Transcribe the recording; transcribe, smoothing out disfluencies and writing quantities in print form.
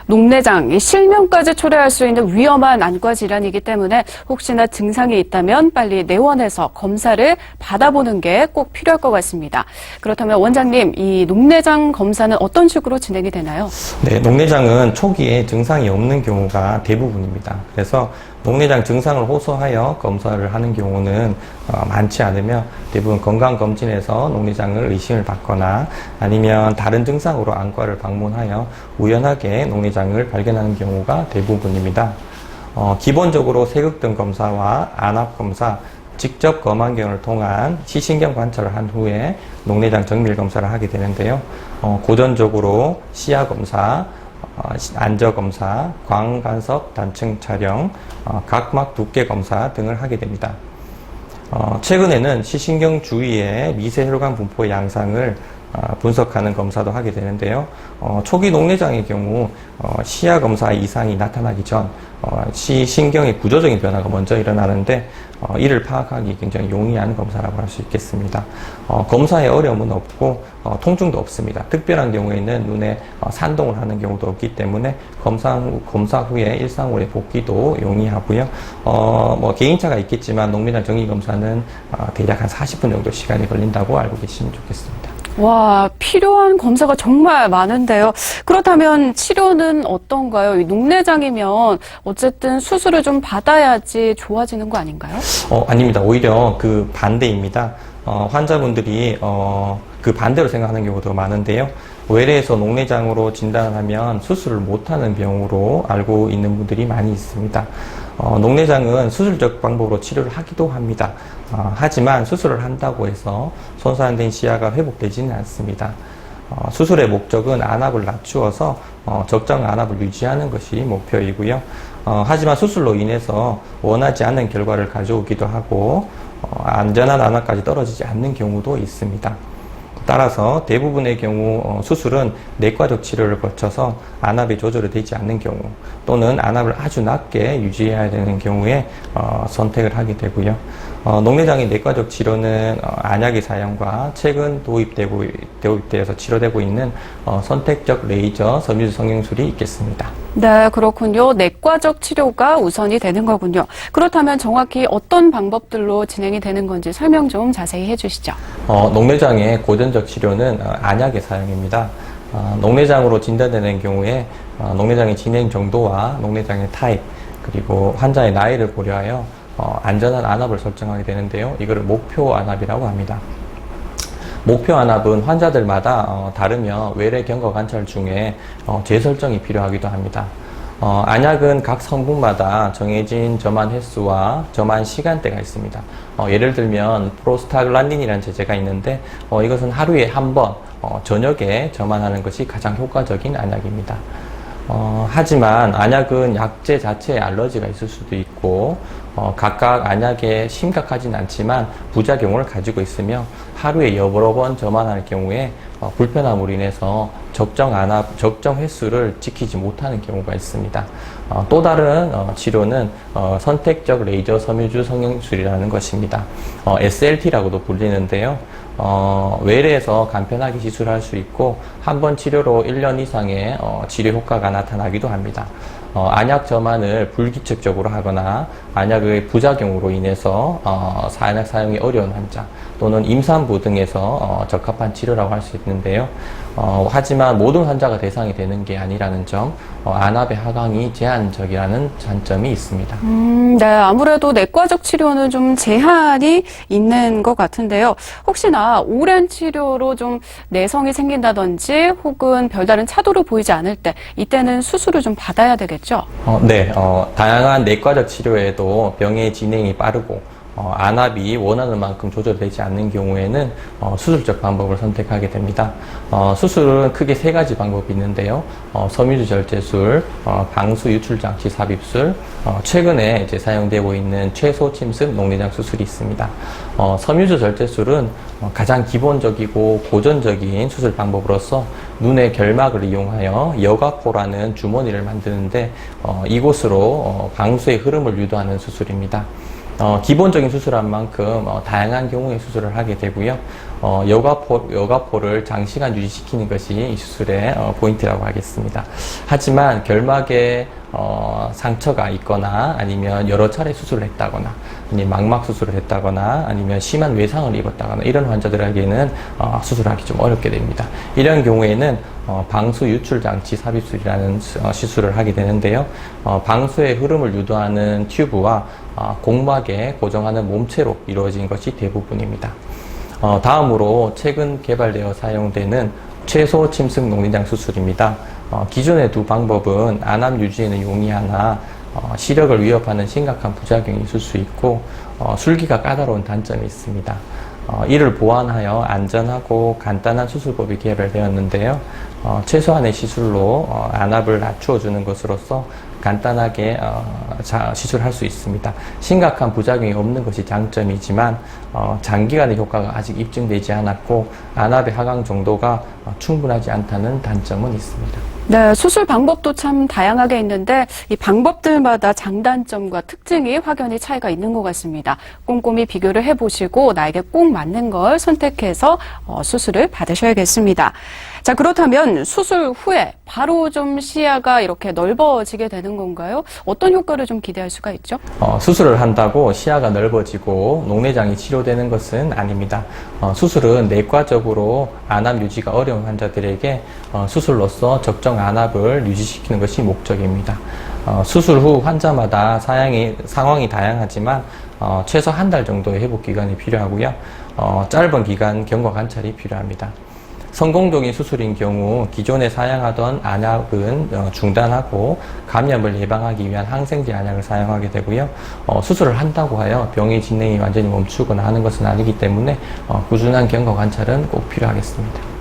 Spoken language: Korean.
녹내장, 이 실명까지 초래할 수 있는 위험한 안과 질환이기 때문에 혹시나 증상이 있다면 빨리 내원해서 검사를 받아보는 게 꼭 필요할 것 같습니다. 그렇다면 원장님, 이 녹내장 검사는 어떤 식으로 진행이 되나요? 네, 녹내장은 초기에 증상이 없는 경우가 대부분입니다. 그래서 녹내장 증상을 호소하여 검사를 하는 경우는 많지 않으며 대부분 건강검진에서 녹내장을 의심을 받거나 아니면 다른 증상으로 안과를 방문하여 우연하게 녹내장을 발견하는 경우가 대부분입니다. 기본적으로 세극등 검사와 안압검사, 직접 검안경을 통한 시신경 관찰을 한 후에 녹내장 정밀 검사를 하게 되는데요. 고전적으로 시야검사, 안저검사, 광간섭 단층 촬영, 각막 두께 검사 등을 하게 됩니다. 최근에는 시신경 주위의 미세혈관 분포 양상을 분석하는 검사도 하게 되는데요. 초기 녹내장의 경우 시야검사 이상이 나타나기 전 시신경의 구조적인 변화가 먼저 일어나는데 이를 파악하기 굉장히 용이한 검사라고 할 수 있겠습니다. 검사에 어려움은 없고 통증도 없습니다. 특별한 경우에는 눈에 산동을 하는 경우도 없기 때문에 검사 후에 일상으로의 복귀도 용이하고요. 개인차가 있겠지만 녹내장 정밀 검사는 대략 한 40분 정도 시간이 걸린다고 알고 계시면 좋겠습니다. 와, 필요한 검사가 정말 많은데요. 그렇다면 치료는 어떤가요? 이 녹내장이면 어쨌든 수술을 좀 받아야지 좋아지는 거 아닌가요? 아닙니다. 오히려 그 반대입니다. 환자분들이 그 반대로 생각하는 경우도 많은데요. 외래에서 녹내장으로 진단을 하면 수술을 못하는 병으로 알고 있는 분들이 많이 있습니다. 녹내장은 수술적 방법으로 치료를 하기도 합니다. 하지만 수술을 한다고 해서 손상된 시야가 회복되지는 않습니다. 수술의 목적은 안압을 낮추어서 적정 안압을 유지하는 것이 목표이고요. 하지만 수술로 인해서 원하지 않는 결과를 가져오기도 하고 안전한 안압까지 떨어지지 않는 경우도 있습니다. 따라서 대부분의 경우 수술은 내과적 치료를 거쳐서 안압이 조절이 되지 않는 경우 또는 안압을 아주 낮게 유지해야 되는 경우에 선택을 하게 되고요. 녹내장의 내과적 치료는 안약의 사용과 최근 도입되어서 치료되고 있는 선택적 레이저 섬유주 성형술이 있겠습니다. 네, 그렇군요. 내과적 치료가 우선이 되는 거군요. 그렇다면 정확히 어떤 방법들로 진행이 되는 건지 설명 좀 자세히 해주시죠. 녹내장의 고전적 치료는 안약의 사용입니다. 녹내장으로 진단되는 경우에 녹내장의 진행 정도와 녹내장의 타입 그리고 환자의 나이를 고려하여 안전한 안압을 설정하게 되는데요. 이거를 목표 안압이라고 합니다. 목표 안압은 환자들마다 다르며 외래 경과 관찰 중에 재설정이 필요하기도 합니다. 안약은 각 성분마다 정해진 저만 횟수와 저만 시간대가 있습니다. 예를 들면 프로스타글란딘이라는 제제가 있는데 이것은 하루에 한 번 저녁에 저만하는 것이 가장 효과적인 안약입니다. 하지만 안약은 약제 자체에 알러지가 있을 수도 있고 각각 안약에 심각하진 않지만 부작용을 가지고 있으며 하루에 여러 번 저만할 경우에 불편함으로 인해서 적정 안압, 적정 횟수를 지키지 못하는 경우가 있습니다. 또 다른 치료는 선택적 레이저 섬유주 성형술이라는 것입니다. SLT라고도 불리는데요. 외래에서 간편하게 시술할 수 있고 한 번 치료로 1년 이상의 치료 효과가 나타나기도 합니다. 안약 저만을 불규칙적으로 하거나 안약의 부작용으로 인해서 안약 사용이 어려운 환자 또는 임산부 등에서 적합한 치료라고 할 수 있는데요. 하지만 모든 환자가 대상이 되는 게 아니라는 점, 안압의 하강이 제한적이라는 장점이 있습니다. 네, 아무래도 내과적 치료는 좀 제한이 있는 것 같은데요. 혹시나 오랜 치료로 좀 내성이 생긴다든지 혹은 별다른 차도를 보이지 않을 때 이때는 수술을 좀 받아야 되겠죠? 네, 다양한 내과적 치료에도 병의 진행이 빠르고 안압이 원하는 만큼 조절되지 않는 경우에는 수술적 방법을 선택하게 됩니다. 수술은 크게 세 가지 방법이 있는데요. 섬유주 절제술, 방수 유출 장치 삽입술, 최근에 이제 사용되고 있는 최소 침습 녹내장 수술이 있습니다. 섬유주 절제술은 가장 기본적이고 고전적인 수술 방법으로서 눈의 결막을 이용하여 여과포라는 주머니를 만드는데 이곳으로 방수의 흐름을 유도하는 수술입니다. 기본적인 수술한 만큼 다양한 경우에 수술을 하게 되고요. 여과포를 장시간 유지시키는 것이 이 수술의 포인트라고 하겠습니다. 하지만 결막에 상처가 있거나 아니면 여러 차례 수술을 했다거나 아니면 망막 수술을 했다거나 아니면 심한 외상을 입었다거나 이런 환자들에게는 수술하기 좀 어렵게 됩니다. 이런 경우에는 방수 유출 장치 삽입술이라는 시술을 하게 되는데요. 방수의 흐름을 유도하는 튜브와 공막에 고정하는 몸체로 이루어진 것이 대부분입니다. 다음으로 최근 개발되어 사용되는 최소 침승 녹내장 수술입니다. 기존의 두 방법은 안암 유지에는 용이하나 시력을 위협하는 심각한 부작용이 있을 수 있고 술기가 까다로운 단점이 있습니다. 이를 보완하여 안전하고 간단한 수술법이 개발되었는데요. 최소한의 시술로 안압을 낮추어주는 것으로서 간단하게 시술할 수 있습니다. 심각한 부작용이 없는 것이 장점이지만 장기간의 효과가 아직 입증되지 않았고 안압의 하강 정도가 충분하지 않다는 단점은 있습니다. 네, 수술 방법도 참 다양하게 있는데 이 방법들마다 장단점과 특징이 확연히 차이가 있는 것 같습니다. 꼼꼼히 비교를 해보시고 나에게 꼭 맞는 걸 선택해서 수술을 받으셔야겠습니다. 자, 그렇다면 수술 후에 바로 좀 시야가 이렇게 넓어지게 되는 건가요? 어떤 효과를 좀 기대할 수가 있죠? 수술을 한다고 시야가 넓어지고 녹내장이 치료되는 것은 아닙니다. 수술은 내과적으로 안압 유지가 어려운 환자들에게 수술로서 적정 안압을 유지시키는 것이 목적입니다. 수술 후 환자마다 상황이 다양하지만 최소 한 달 정도의 회복 기간이 필요하고요. 짧은 기간 경과 관찰이 필요합니다. 성공적인 수술인 경우 기존에 사용하던 안약은 중단하고 감염을 예방하기 위한 항생제 안약을 사용하게 되고요. 수술을 한다고 하여 병의 진행이 완전히 멈추거나 하는 것은 아니기 때문에 꾸준한 경과 관찰은 꼭 필요하겠습니다.